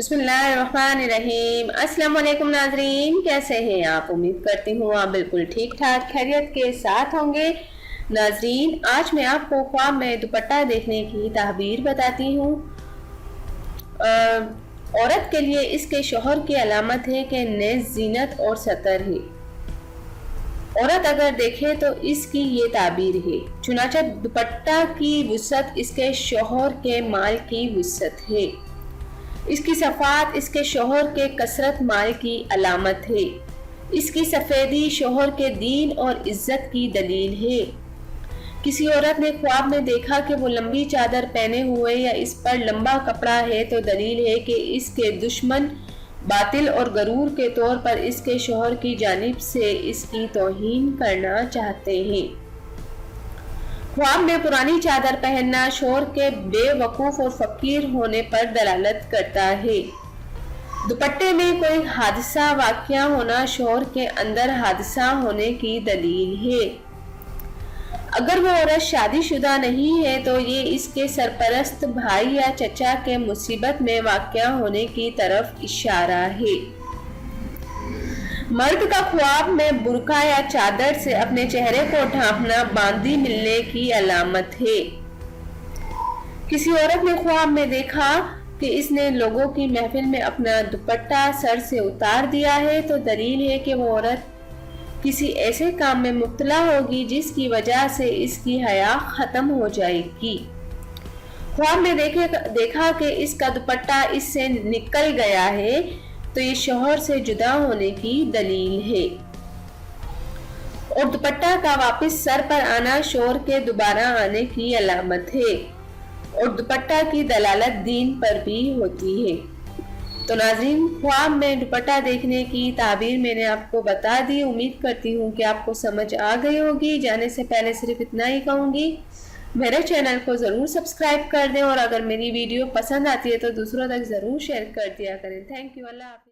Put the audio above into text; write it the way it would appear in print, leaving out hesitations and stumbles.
बिस्मिल्लाहिर्रहमानिर्रहीम। अस्सलाम वालेकुम नाजरीन, कैसे हैं आप? उम्मीद करती हूँ आप बिल्कुल ठीक ठाक खैरियत के साथ होंगे। नाजरीन, आज मैं आपको ख्वाब में दुपट्टा देखने की ताबीर बताती हूँ। औरत के लिए इसके शौहर की अलामत है कि नेज़ जीनत और सतर है। औरत अगर देखे तो इसकी ये ताबीर है। चुनांचे दुपट्टा की वुसअत इसके शौहर के माल की वुसअत है। इसकी सफात इसके शौहर के कसरत माल की अलामत है। इसकी सफेदी शौहर के दीन और इज्जत की दलील है। किसी औरत ने ख्वाब में देखा कि वो लंबी चादर पहने हुए या इस पर लंबा कपड़ा है तो दलील है कि इसके दुश्मन बातिल और गरूर के तौर पर इसके शौहर की जानिब से इसकी तौहीन करना चाहते हैं। ख्वाब में पुरानी चादर पहनना शौहर के बेवकूफ और फकीर होने पर दलालत करता है। दुपट्टे में कोई हादसा वाक़या होना शौहर के अंदर हादसा होने की दलील है। अगर वो औरत शादीशुदा नहीं है तो ये इसके सरपरस्त भाई या चचा के मुसीबत में वाक़या होने की तरफ इशारा है। मर्द का ख्वाब में बुर्का या चादर से अपने चेहरे को ढांपना बांदी मिलने की अलामत है। किसी औरत ने ख्वाब में देखा कि इसने लोगों की महफिल में अपना दुपट्टा सर से उतार दिया है तो दलील है कि वो औरत किसी ऐसे काम में मुब्तला होगी जिसकी वजह से इसकी हया खत्म हो जाएगी। ख्वाब में देखा कि इसका दुपट्टा इससे निकल गया है तो ये शौहर से जुदा होने की दलील है। और दुपट्टा का वापस सर पर आना शौहर के दोबारा आने की अलामत है। और दुपट्टा की दलालत दीन पर भी होती है। तो नाज़रीन, ख्वाब में दुपट्टा देखने की ताबीर मैंने आपको बता दी। उम्मीद करती हूँ कि आपको समझ आ गई होगी। जाने से पहले सिर्फ इतना ही कहूँगी, मेरे चैनल को ज़रूर सब्सक्राइब कर दें और अगर मेरी वीडियो पसंद आती है तो दूसरों तक ज़रूर शेयर कर दिया करें। Thank you. अल्लाह हाफ़िज़।